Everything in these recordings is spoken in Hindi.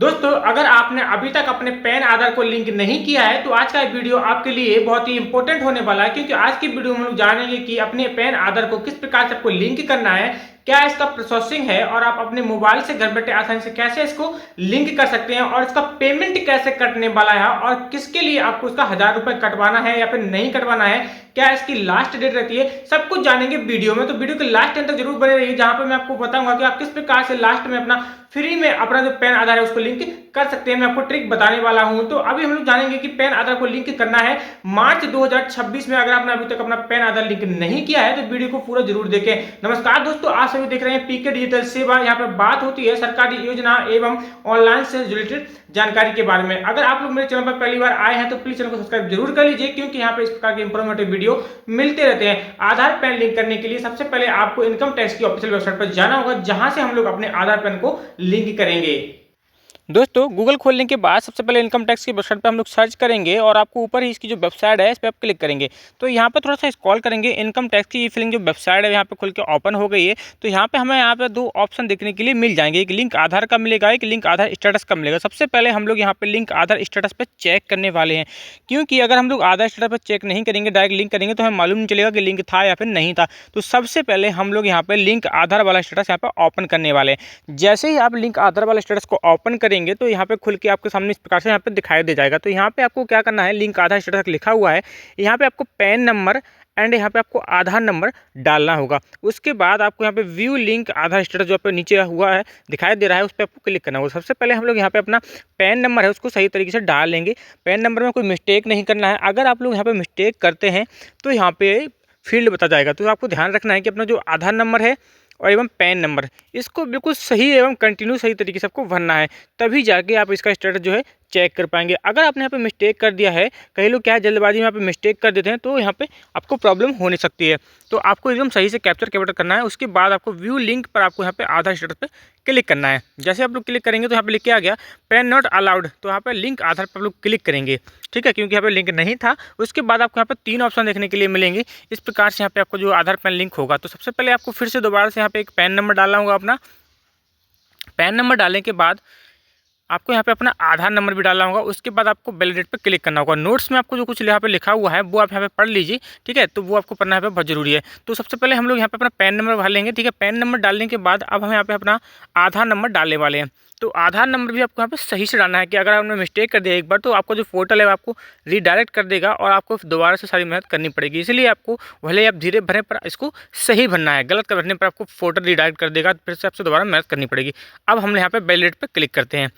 दोस्तों, अगर आपने अभी तक अपने पैन आधार को लिंक नहीं किया है तो आज का वीडियो आपके लिए बहुत ही इंपॉर्टेंट होने वाला है, क्योंकि आज की वीडियो में हम लोग जानेंगे कि अपने पैन आधार को किस प्रकार से आपको लिंक करना है, क्या इसका प्रोसेसिंग है और आप अपने मोबाइल से घर बैठे आसानी से कैसे इसको लिंक कर सकते हैं और इसका पेमेंट कैसे कटने वाला है और किसके लिए आपको इसका 1000 रुपए कटवाना है या फिर नहीं कटवाना है, क्या इसकी लास्ट डेट रहती है, सब कुछ जानेंगे वीडियो में। तो वीडियो के लास्ट एंड तक जरूर बने रहिए, जहां पर मैं आपको बताऊंगा कि आप किस प्रकार से लास्ट में अपना फ्री में अपना जो पैन आधार है उसको लिंक कर सकते हैं। मैं आपको ट्रिक बताने वाला हूं। तो अभी हम लोग जानेंगे कि पैन आधार को लिंक करना है मार्च 2026 में। अगर आपने अभी तक अपना पैन आधार लिंक नहीं किया है तो वीडियो को पूरा जरूर देखें। नमस्कार दोस्तों, आप सभी देख रहे हैं पीके डिजिटल सेवा। यहाँ पर बात होती है सरकारी योजना एवं ऑनलाइन से रिलेटेड जानकारी के बारे में। अगर आप लोग मेरे चैनल पर पहली बार आए हैं तो प्लीज चैनल को सब्सक्राइब जरूर कर लीजिए, क्योंकि यहाँ पे इस प्रकार के इंफॉर्मेटिव वीडियो मिलते रहते हैं। आधार पैन लिंक करने के लिए सबसे पहले आपको इनकम टैक्स की ऑफिशियल वेबसाइट पर जाना होगा, जहां से हम लोग अपने आधार पैन को लिंक करेंगे। दोस्तों, गूगल खोलने के बाद सबसे पहले इनकम टैक्स की वेबसाइट पे हम लोग सर्च करेंगे और आपको ऊपर ही इसकी जो वेबसाइट है इस पर आप क्लिक करेंगे। तो यहाँ पे थोड़ा सा स्क्रॉल करेंगे, इनकम टैक्स की फिलिंग जो वेबसाइट है यहाँ पे खुल के ओपन हो गई है। तो यहाँ पे हमें यहाँ पे दो ऑप्शन देखने के लिए मिल जाएंगे, एक लिंक आधार का मिलेगा, एक लिंक आधार स्टेटस का मिलेगा। सबसे पहले हम लोग यहाँ पे लिंक आधार स्टेटस पर चेक करने वाले हैं, क्योंकि अगर हम लोग आधार स्टेटस पर चेक नहीं करेंगे, डायरेक्ट लिंक करेंगे तो हमें मालूम नहीं चलेगा कि लिंक था या फिर नहीं था। तो सबसे पहले हम लोग यहाँ पे लिंक आधार वाला स्टेटस यहाँ पे ओपन करने वाले हैं। जैसे ही आप लिंक आधार वाला स्टेटस को ओपन करेंगे तो यहाँ पे खुल के आपके सामने इस प्रकार से यहाँ पे दिखाई दे जाएगा। तो यहाँ पे आपको क्या करना है, लिंक आधार स्टेटस लिखा हुआ है, यहाँ पे आपको पैन नंबर एंड यहाँ पे आपको आधार नंबर डालना होगा। उसके बाद आपको यहाँ पे व्यू लिंक आधार स्टेटस जो पे नीचे हुआ है दिखाई दे रहा है, उस पर आपको क्लिक करना होगा। सबसे पहले हम लोग यहाँ पे अपना पैन नंबर है उसको सही तरीके से डाल लेंगे। पैन नंबर में कोई मिस्टेक नहीं करना है। अगर आप लोग यहाँ पे मिस्टेक करते हैं तो यहाँ पे फील्ड बता जाएगा। तो आपको ध्यान रखना है कि अपना जो आधार नंबर है और एवं पैन नंबर इसको बिल्कुल सही एवं कंटिन्यू सही तरीके से आपको भरना है, तभी जाके आप इसका स्टेटस जो है चेक कर पाएंगे। अगर आपने यहाँ पे मिस्टेक कर दिया है, कई लोग क्या है जल्दबाजी में यहाँ पे मिस्टेक कर देते हैं, तो यहाँ पे आपको प्रॉब्लम होने सकती है। तो आपको एकदम सही से कैप्चर करना है। उसके बाद आपको व्यू लिंक पर आपको यहाँ पे आधार स्टेटस पे क्लिक करना है। जैसे आप लोग क्लिक करेंगे तो यहाँ पे लिख के आ गया पैन नॉट अलाउड, तो यहाँ पे लिंक आधार पर आप लोग क्लिक करेंगे, ठीक है, क्योंकि यहाँ पे लिंक नहीं था। उसके बाद आपको यहाँ पे 3 ऑप्शन देखने के लिए मिलेंगे। इस प्रकार से यहाँ पे आपको जो आधार पैन लिंक होगा, तो सबसे पहले आपको फिर से दोबारा से यहाँ पे एक पैन नंबर डालना होगा। अपना पैन नंबर डालने के बाद आपको यहाँ पे अपना आधार नंबर भी डालना होगा। उसके बाद आपको वैलिडेट पे क्लिक करना होगा। नोट्स में आपको जो कुछ यहाँ पे लिखा हुआ है वो आप यहाँ पे पढ़ लीजिए, ठीक है, तो वो आपको पढ़ना यहाँ पे बहुत जरूरी है। तो सबसे पहले हम लोग यहाँ पे अपना पैन नंबर भर लेंगे, ठीक है। पैन नंबर डालने के बाद अब हम यहाँ पे अपना आधार नंबर डालने वाले हैं। तो आधार नंबर भी आपको यहाँ पे सही से डालना है, कि अगर आपने मिस्टेक कर दिया एक बार तो आपको जो पोर्टल है आपको रीडायरेक्ट कर देगा और आपको दोबारा से सारी मेहनत करनी पड़ेगी। इसलिए आपको भले आप धीरे भरें पर इसको सही भरना है। गलत भरने पर आपको पोर्टल रीडायरेक्ट कर देगा, फिर से आपसे दोबारा मेहनत करनी पड़ेगी। अब हम यहाँ पे वैलिडेट पे क्लिक करते हैं,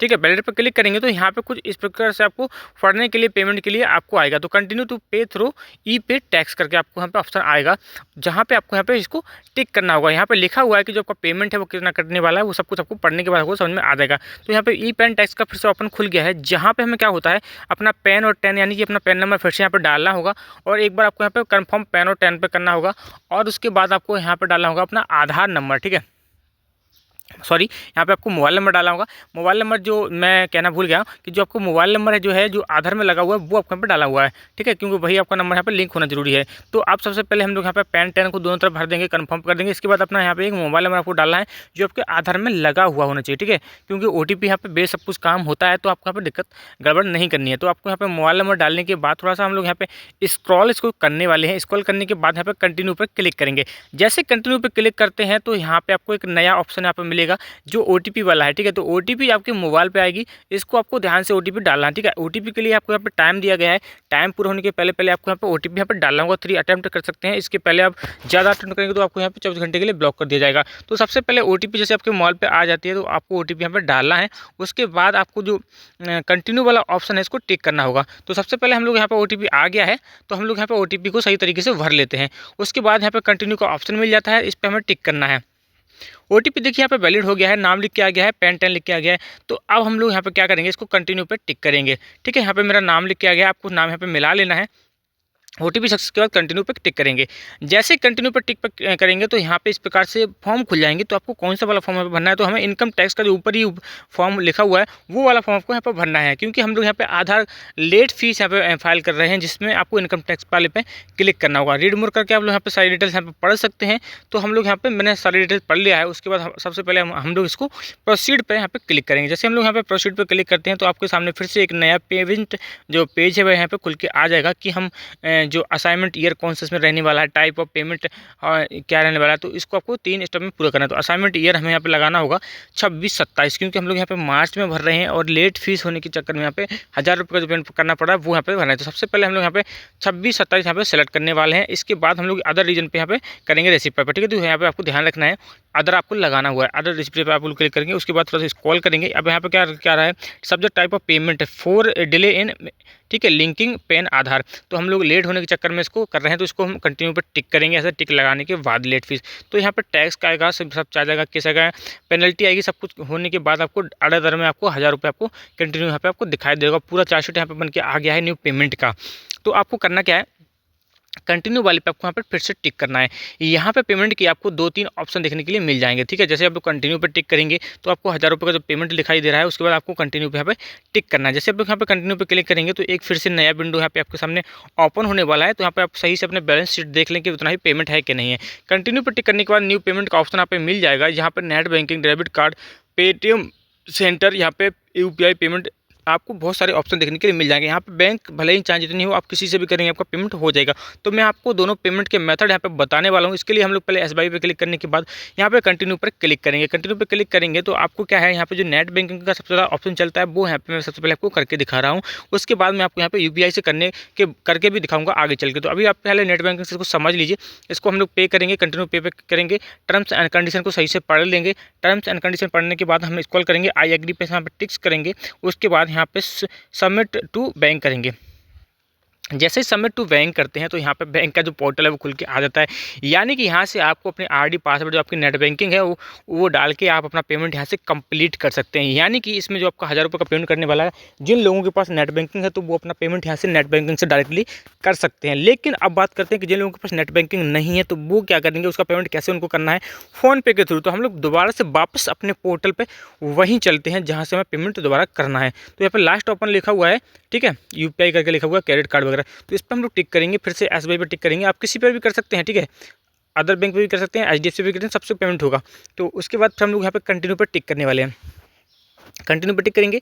ठीक है। वैलिडेट पर क्लिक करेंगे तो यहाँ पे कुछ इस प्रकार से आपको पढ़ने के लिए पेमेंट के लिए आपको आएगा। तो कंटिन्यू टू पे थ्रू ई पे टैक्स करके आपको यहाँ पे ऑप्शन आएगा, जहाँ पे आपको यहाँ पे इसको टिक करना होगा। यहाँ पे लिखा हुआ है कि जो आपका पेमेंट है वो कितना कटने वाला है, वो सब कुछ आपको पढ़ने के बाद आपको समझ में आ जाएगा। तो यहाँ पे ई पैन टैक्स का फिर से ऑप्शन खुल गया है, जहाँ पे हमें क्या होता है अपना पैन और टैन यानी कि अपना पैन नंबर फिर से यहाँ पर डालना होगा और एक बार आपको यहाँ पे कन्फर्म पैन और टैन पे करना होगा और उसके बाद आपको यहाँ पर डालना होगा अपना आधार नंबर, ठीक है, सॉरी, यहाँ पे आपको मोबाइल नंबर डाला होगा। मोबाइल नंबर जो मैं कहना भूल गया कि जो आपको मोबाइल नंबर है जो है जो आधार में लगा हुआ है वो आपको यहाँ पे डाला हुआ है, ठीक है, क्योंकि वही आपका नंबर यहाँ पे लिंक होना जरूरी है। तो आप सबसे पहले हम लोग यहाँ पे पैन टैन को दोनों तरफ भर देंगे, कंफर्म कर देंगे। इसके बाद अपना यहाँ पे एक मोबाइल नंबर आपको डालना है जो आपके आधार में लगा हुआ होना चाहिए, ठीक है, क्योंकि OTP यहाँ पे बेस सब कुछ काम होता है, तो आपको यहाँ पे दिक्कत गड़बड़ नहीं करनी है। तो आपको यहाँ पे मोबाइल नंबर डालने के बाद थोड़ा सा हम लोग यहाँ पे स्क्रॉल इसको करने वाले हैं। स्क्रॉल करने के बाद यहाँ पे कंटिन्यू पर क्लिक करेंगे। जैसे कंटिन्यू पर क्लिक करते हैं तो यहाँ पे आपको एक नया ऑप्शन यहाँ पे मिलेगा जो OTP वाला है, ठीक है। तो OTP आपके मोबाइल पे आएगी, इसको आपको ध्यान से OTP डालना है, ठीक है। OTP के लिए आपको यहाँ पे टाइम दिया गया है। टाइम पूरा होने के पहले पहले आपको यहाँ पे OTP यहाँ पे डालना होगा। 3 अटैम्प्ट कर सकते हैं। इसके पहले आप ज़्यादा अटैम्प्ट करेंगे तो आपको यहाँ पे 24 घंटे के लिए ब्लॉक कर दिया जाएगा। तो सबसे पहले OTP जैसे आपके मोबाइल पर आ जाती है तो आपको OTP यहाँ पर डालना है। उसके बाद आपको जो कंटिन्यू वाला ऑप्शन है इसको टिक करना होगा। तो सबसे पहले हम लोग यहाँ पर OTP आ गया है तो हम लोग यहाँ पर OTP को सही तरीके से भर लेते हैं। उसके बाद यहाँ पर कंटिन्यू का ऑप्शन मिल जाता है, इस पर हमें टिक करना है। OTP देखिए यहाँ पे वैलिड हो गया है, नाम लिख के आ गया है, पैन टैन लिख के आ गया है। तो अब हम लोग यहाँ पे क्या करेंगे, इसको कंटिन्यू पे टिक करेंगे, ठीक है। यहाँ पे मेरा नाम लिख के आ गया है, आपको नाम यहाँ पे मिला लेना है। ओटीपी सक्सेस के बाद कंटिन्यू पे टिक करेंगे। जैसे कंटिन्यू पे टिक पे करेंगे तो यहाँ पे इस प्रकार से फॉर्म खुल जाएंगे। तो आपको कौन सा वाला फॉर्म यहाँ पे भरना है, तो हमें इनकम टैक्स का जो ऊपर ही फॉर्म लिखा हुआ है वो वाला फॉर्म आपको यहाँ पे भरना है, क्योंकि हम लोग यहाँ पे आधार लेट फीस यहाँ पे फाइल कर रहे हैं, जिसमें आपको इनकम टैक्स वाले पे क्लिक करना होगा। रीड मोर करके आप लोग यहाँ पे सारी डिटेल्स यहाँ पे पढ़ सकते हैं। तो हम लोग यहाँ पे मैंने सारी डिटेल्स पढ़ लिया है। उसके बाद सबसे पहले हम लोग इसको प्रोसीड पे यहाँ पे क्लिक करेंगे। जैसे हम लोग यहाँ पे प्रोसीड पे क्लिक करते हैं तो आपके सामने फिर से एक नया पेमेंट जो पेज है वह यहाँ पे खुल के आ जाएगा कि हम जो असाइनमेंट ईयर कौन सा इसमें रहने वाला है, टाइप ऑफ पेमेंट क्या रहने वाला है। तो इसको आपको 3 स्टेप में पूरा करना है। तो असाइनमेंट ईयर हमें यहाँ पे लगाना होगा 26-27, क्योंकि हम लोग यहाँ पे मार्च में भर रहे हैं और लेट फीस होने के चक्कर में यहाँ पे 1000 रुपये का जो पेमेंट करना पड़ा है वो यहाँ पे भरना है। तो सबसे पहले हम लोग यहाँ पे 26-27 यहाँ पे सेलेक्ट करने वाले हैं। इसके बाद हम लोग अदर रीजन पे यहाँ पे करेंगे रेसिप्ट पर, ठीक है। तो यहाँ पे आपको ध्यान रखना है अदर आपको लगाना हुआ है। अदर रेसिप्ट पे आप लोग क्लिक करेंगे। उसके बाद थोड़ा सा स्क्रॉल करेंगे। अब यहाँ पे क्या क्या रहा है, subject type of payment for delay in, ठीक है, लिंकिंग पेन आधार। तो हम लोग लेट होने के चक्कर में इसको कर रहे हैं, तो इसको हम कंटिन्यू पर टिक करेंगे। ऐसा टिक लगाने के बाद लेट फीस, तो यहाँ पर टैक्स का आएगा, सब चार्ज आएगा, केस आएगा, पेनल्टी आएगी। सब कुछ होने के बाद आपको अडर में आपको 1000 रुपये आपको कंटिन्यू यहाँ पे आपको दिखाई देगा। पूरा चार्जशीट यहाँ पे बन के आ गया है न्यू पेमेंट का। तो आपको करना क्या है, कंटिन्यू वाले पे आपको यहाँ पर फिर से टिक करना है। यहाँ पे पेमेंट की आपको 2-3 ऑप्शन देखने के लिए मिल जाएंगे, ठीक है। जैसे आप लोग कंटिन्यू पे टिक करेंगे तो आपको 1000 रुपये का जो पेमेंट दिखाई दे रहा है, उसके बाद आपको कंटिन्यू पे यहाँ पे टिक करना है। जैसे आप लोग यहाँ पे कंटिन्यू पे क्लिक करेंगे तो एक फिर से नया विंडो यहाँ पे आपके सामने ओपन होने वाला है। तो यहाँ पे आप सही से अपने बैलेंस शीट देख लें कि उतना ही पेमेंट है कि नहीं है। कंटिन्यू पे टिक करने के बाद न्यू पेमेंट का ऑप्शन यहाँ पे मिल जाएगा, जहाँ पर net banking, debit card, Paytm centre, यहाँ पे यूपीआई पेमेंट, आपको बहुत सारे ऑप्शन देखने के लिए मिल जाएंगे। यहाँ पे बैंक भले ही चाहे जितनी हो, आप किसी से भी करेंगे आपका पेमेंट हो जाएगा। तो मैं आपको दोनों पेमेंट के मेथड यहाँ पे बताने वाला हूँ। इसके लिए हम लोग पहले एसबीआई पे क्लिक करने के बाद यहाँ पे कंटिन्यू पर क्लिक करेंगे। कंटिन्यू पे क्लिक करेंगे तो आपको क्या है, यहाँ पे जो नेट बैंकिंग का सबसे ज़्यादा ऑप्शन चलता है वो यहाँ पे मैं सबसे पहले आपको करके दिखा रहा हूँ। उसके बाद मैं आपको यहाँ पे यूपीआई से करके भी दिखाऊंगा आगे चल के। तो अभी आप पहले नेट बैंकिंग से इसको समझ लीजिए। इसको हम लोग पे करेंगे, कंटिन्यू पे करेंगे, टर्म्स एंड कंडीशन को सही से पढ़ लेंगे। टर्म्स एंड कंडीशन पढ़ने के बाद हम स्क्रॉल करेंगे, आई एग्री पे यहाँ पे टिक्स करेंगे। उसके बाद यहाँ पे सबमिट टू बैंक करेंगे। जैसे ही सबमिट टू बैंक करते हैं तो यहाँ पे बैंक का जो पोर्टल है वो खुल के आ जाता है। यानी कि यहाँ से आपको अपने आरडी पासवर्ड जो आपकी नेट बैंकिंग है वो डाल के आप अपना पेमेंट यहाँ से कंप्लीट कर सकते हैं। यानी कि इसमें जो आपका 1000 रुपये का पेमेंट करने वाला है, जिन लोगों के पास नेट बैंकिंग है तो वो अपना पेमेंट यहाँ से नेट बैंकिंग से डायरेक्टली कर सकते हैं। लेकिन अब बात करते हैं कि जिन लोगों के पास नेट बैंकिंग नहीं है तो वो क्या करेंगे, उसका पेमेंट कैसे उनको करना है, फ़ोनपे के थ्रू। तो हम लोग दोबारा से वापस अपने पोर्टल पर वहीं चलते हैं जहाँ से हमें पेमेंट दोबारा करना है। तो यहाँ पर लास्ट ओपन लिखा हुआ है, ठीक है, यूपीआई करके लिखा हुआ है, क्रेडिट कार्ड वगैरह। तो इस पर हम लोग टिक करेंगे। फिर से एसबीआई पर टिक करेंगे। आप किसी पर भी कर सकते हैं, ठीक है, अदर बैंक पे भी कर सकते हैं, एचडीएफसी भी कर सकते हैं, सबसे पेमेंट होगा। तो उसके बाद फिर हम लोग यहाँ पे कंटिन्यू पर टिक करने वाले हैं। कंटिन्यू पर टिक करेंगे,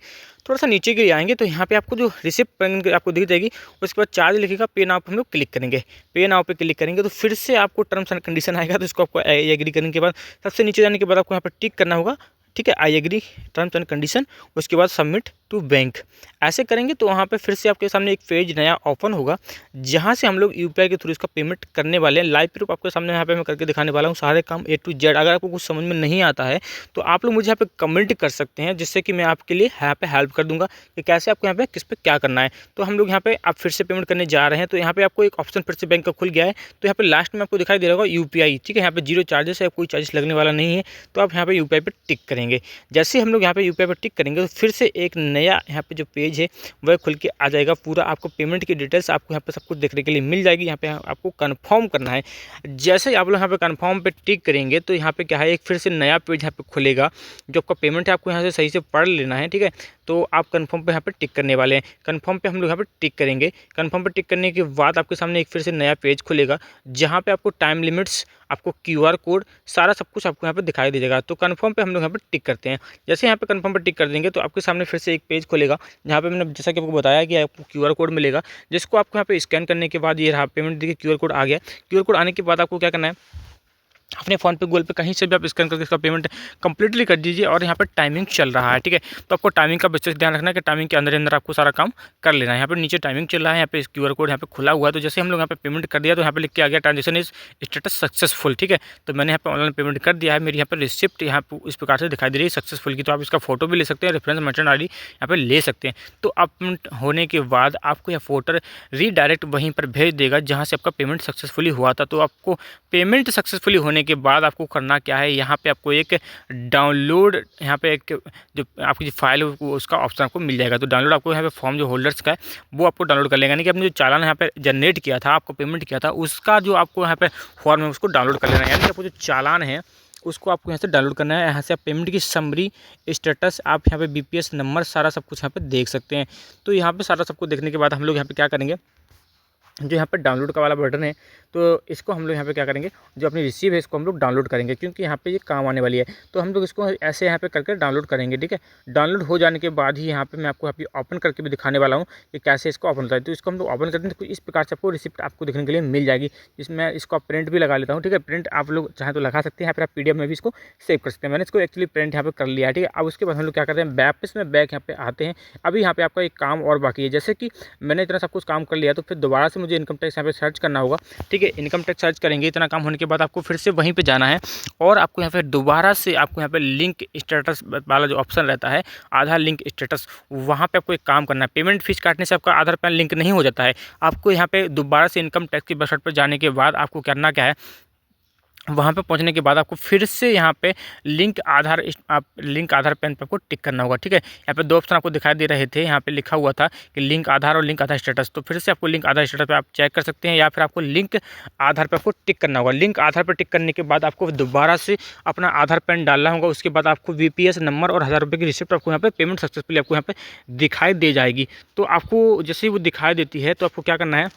थोड़ा सा नीचे के लिए आएंगे तो यहाँ पे आपको जो रिसिप्ट आपको दिख जाएगी। उसके बाद चार्ज लिखेगा, पे नाउ पे हम लोग क्लिक करेंगे। पे नाउ पे क्लिक करेंगे तो फिर से आपको टर्म्स एंड कंडीशन आएगा। तो इसको आपको एग्री करने के बाद सबसे नीचे जाने के बाद आपको यहाँ पर टिक करना होगा, ठीक है, I agree terms and condition. उसके बाद सबमिट टू बैंक ऐसे करेंगे तो वहाँ पे फिर से आपके सामने एक पेज नया ओपन होगा, जहाँ से हम लोग यूपीआई के थ्रू इसका पेमेंट करने वाले हैं। लाइव प्रूफ आपके सामने यहाँ पे मैं करके दिखाने वाला हूँ, सारे काम A to Z। अगर आपको कुछ समझ में नहीं आता है तो आप लोग मुझे यहाँ पे कमेंट कर सकते हैं, जिससे कि मैं आपके लिए यहाँ पे हेल्प कर दूँगा कि कैसे आपको यहाँ पे किस पे क्या करना है। तो हम लोग यहाँ पे आप फिर से पेमेंट करने जा रहे हैं। तो यहाँ पे आपको एक ऑप्शन फिर से बैंक का खुल गया है। तो यहाँ पे लास्ट में आपको दिखाई दे रहा होगा यूपीआई, ठीक है, यहाँ पे 0 चार्जेस है, कोई चार्जेस लगने वाला नहीं है। तो आप यहाँ पे यूपीआई पर टिक करेंगे। जैसे हम लोग यहाँ पे यूपीआई पर टिक करेंगे तो फिर से एक नया यहाँ पे जो पेज है वह खुल के आ जाएगा। पूरा आपको पेमेंट की डिटेल्स आपको यहाँ पे सब कुछ देखने के लिए मिल जाएगी। यहाँ पे आपको कंफर्म करना है। जैसे ही आप लोग यहाँ पे कंफर्म पे टिक करेंगे तो यहाँ पे क्या है, एक फिर से नया पेज यहाँ पे खुलेगा। जो आपका पेमेंट है आपको यहाँ से सही से पढ़ लेना है, ठीक है। तो आप कंफर्म पे यहाँ पे टिक करने वाले हैं। कंफर्म पे हम लोग यहाँ पे टिक करेंगे। कंफर्म पे टिक करने के बाद आपके सामने एक फिर से नया पेज खुलेगा, जहाँ पे आपको टाइम लिमिट्स, आपको QR कोड, सारा सब कुछ आपको यहाँ पे दिखाई दे जाएगा। तो कंफर्म पे हम लोग यहाँ पे टिक करते हैं। जैसे यहाँ पे कंफर्म पे टिक कर देंगे तो आपके सामने फिर से एक पेज खुलेगा, जहाँ पे मैंने जैसा कि आपको बताया कि आपको QR कोड मिलेगा, जिसको आपको यहाँ पे स्कैन करने के बाद ये रहा पेमेंट, देखिए QR कोड आ गया। QR कोड आने के बाद आपको क्या करना है, अपने फ़ोन पे, गूगल पे, कहीं से भी आप स्कैन करके इसका पेमेंट कंप्लीटली कर दीजिए। और यहाँ पर टाइमिंग चल रहा है, ठीक है। तो आपको टाइमिंग का विशेष ध्यान रखना है कि टाइमिंग के अंदर आपको सारा काम कर लेना है। यहाँ पर नीचे टाइमिंग चल रहा है, यहाँ पे QR कोड यहाँ पे खुला हुआ है। तो जैसे हम लोग यहाँ पे पेमेंट कर दिया तो यहाँ पे लिख के आ गया ट्रांजेक्शन इज स्टेटस सक्सेसफुल, ठीक है। तो मैंने यहाँ पे ऑनलाइन पेमेंट कर दिया है। मेरी यहाँ पर रिसिप्ट यहाँ पे इस प्रकार से दिखाई दे रही है सक्सेसफुल की। तो आप इसका फोटो भी ले सकते हैं, रेफरेंस मर्चेंट ID यहाँ पे ले सकते हैं। तो अपडेट होने के बाद आपको यह फोटो रीडायरेक्ट वहीं पर भेज देगा जहाँ से आपका पेमेंट सक्सेसफुली हुआ था। तो आपको पेमेंट सक्सेसफुली होने के बाद आपको करना क्या है, यहाँ पे आपको एक डाउनलोड, यहाँ पे एक जो आपकी जो फाइल है उसका ऑप्शन आपको मिल जाएगा। तो डाउनलोड आपको यहाँ पे फॉर्म जो होल्डर्स का है वो आपको डाउनलोड कर लेगा, यानी कि आपने जो चालान यहाँ पे जनरेट किया था, आपको पेमेंट किया था, उसका जो आपको यहाँ पे फॉर्म है उसको डाउनलोड कर लेना है। यानी कि आपको जो चालान है उसको आपको यहाँ से डाउनलोड करना है। यहाँ से आप पेमेंट की समरी, स्टेटस, आप यहाँ पे बीपीएस नंबर, सारा सब कुछ यहाँ पे देख सकते हैं। तो यहाँ पे सारा सब कुछ देखने के बाद हम लोग यहाँ पे क्या करेंगे, जो यहाँ पर डाउनलोड का वाला बटन है तो इसको हम लोग यहाँ पे क्या करेंगे, जो अपनी रिसीव है इसको हम लोग डाउनलोड करेंगे, क्योंकि यहाँ पे ये काम आने वाली है। तो हम लोग इसको ऐसे यहाँ पे करके डाउनलोड करेंगे, ठीक है। डाउनलोड हो जाने के बाद ही यहाँ पे मैं आपको यहाँ पे ओपन करके भी दिखाने वाला हूँ कि कैसे इसको ओपन होता है। तो इसको हम लोग ओपन करते हैं तो इस प्रकार से आपको रिसिप्ट आपको देखने के लिए मिल जाएगी। इसमें इसको प्रिंट भी लगा लेता हूँ, ठीक है। प्रिंट आप लोग चाहे तो लगा सकते हैं, यहाँ पर आप PDF में भी इसको सेव कर सकते हैं। मैंने इसको एक्चुअली प्रिंट यहाँ पे कर लिया है, ठीक है। अब उसके बाद हम लोग क्या करते हैं, वापस में बैक यहाँ पे आते हैं। अभी यहाँ पे आपका एक काम और बाकी है, जैसे कि मैंने इतना सब कुछ काम कर लिया तो फिर दोबारा से मुझे इनकम टैक्स यहाँ पे सर्च करना होगा, ठीक है। इनकम टैक्स सर्च करेंगे, इतना काम होने के बाद आपको फिर से वहीं पे जाना है और आपको यहाँ पे दोबारा से आपको यहाँ पे लिंक स्टेटस वाला जो ऑप्शन रहता है, आधार लिंक स्टेटस, वहाँ पे आपको एक काम करना है। पेमेंट फीस काटने से आपका आधार पैन लिंक नहीं हो जाता है। आपको यहाँ पे दोबारा से इनकम टैक्स की वेबसाइट पर जाने के बाद आपको करना क्या है, वहाँ पे पहुँचने के बाद आपको फिर से यहाँ पे लिंक आधार पैन पे आपको टिक करना होगा, ठीक है। यहाँ पे 2 ऑप्शन आपको दिखाई दे रहे थे, यहाँ पे लिखा हुआ था कि लिंक आधार और लिंक आधार स्टेटस। तो फिर से आपको लिंक आधार स्टेटस पे आप चेक कर सकते हैं, या फिर आपको लिंक आधार पे आपको टिक करना होगा। लिंक आधार पर टिक करने के बाद आपको दोबारा से अपना आधार पैन डालना होगा। उसके बाद आपको VPS नंबर और 1000 रुपये की रिसिप्ट आपको यहाँ पे पेमेंट सक्सेसफुली आपको यहाँ पे दिखाई दे जाएगी। तो आपको जैसे ही वो दिखाई देती है तो आपको क्या करना है,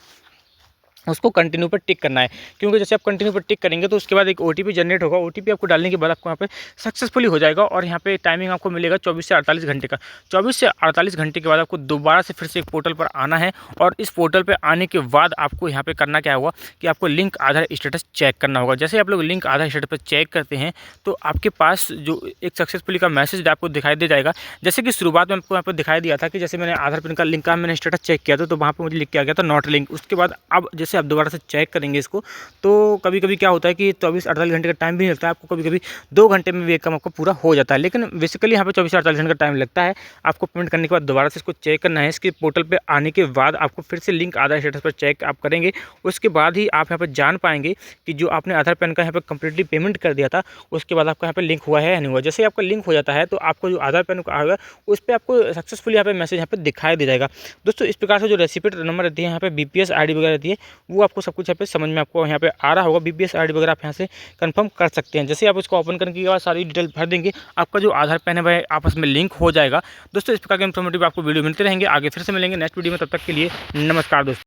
उसको कंटिन्यू पर टिक करना है, क्योंकि जैसे आप कंटिन्यू पर टिक करेंगे तो उसके बाद एक OTP जनरेट होगा। OTP आपको डालने के बाद आपको यहाँ पे सक्सेसफुली हो जाएगा और यहाँ पे टाइमिंग आपको मिलेगा 24 से 48 घंटे का। 24 से 48 घंटे के बाद आपको दोबारा से फिर से एक पोर्टल पर आना है और इस पोर्टल पर आने के बाद आपको यहाँ पे करना क्या होगा कि आपको लिंक आधार स्टेटस चेक करना होगा। जैसे आप लोग लिंक आधार स्टेटस पर चेक करते हैं तो आपके पास जो एक सक्सेसफुली का मैसेज आपको दिखाई दे जाएगा। जैसे कि शुरुआत में आपको यहाँ पर दिखाई दिया था कि जैसे मैंने आधार पैन का लिंक का मैंने स्टेटस चेक किया था तो वहाँ पर मुझे लिख के आ गया था नॉट लिंक। उसके बाद अब जैसे आप दोबारा से चेक करेंगे इसको तो कभी कभी क्या होता है कि 24-48 घंटे का टाइम भी नहीं लगता है आपको, कभी कभी 2 घंटे में भी एक काम आपको पूरा हो जाता है। लेकिन बेसिकली यहाँ पे 24-48 घंटे का टाइम लगता है। आपको पेमेंट करने के बाद दोबारा से इसको चेक करना है। इसके पोर्टल पे आने के बाद आपको फिर से लिंक आधार स्टेटस पर चेक आप करेंगे, उसके बाद ही आप यहाँ पर जान पाएंगे कि जो आपने आधार पैन का यहाँ पर कंप्लीटली पेमेंट कर दिया था उसके बाद आपका यहाँ पर लिंक हुआ है या नहीं हुआ। जैसे आपका लिंक हो जाता है तो आपको जो आधार पैन का आएगा उस पर आपको सक्सेसफुली यहाँ पे मैसेज यहाँ पे दिखाई दे जाएगा। दोस्तों इस प्रकार से जो रेसिप्ट नंबर रहती है, यहाँ पे BPS ID वगैरह रहती है, वो आपको सब कुछ यहाँ पे समझ में आपको यहाँ पे आ रहा होगा। BPS ID वगैरह आप यहाँ से कंफर्म कर सकते हैं। जैसे आप इसको ओपन करने के बाद सारी डिटेल भर देंगे, आपका जो आधार पैन है वह आपस में लिंक हो जाएगा। दोस्तों इस प्रकार के इन्फॉर्मेटिव आपको वीडियो मिलते रहेंगे, आगे फिर से मिलेंगे नेक्स्ट वीडियो में। तब तक के लिए नमस्कार दोस्तों।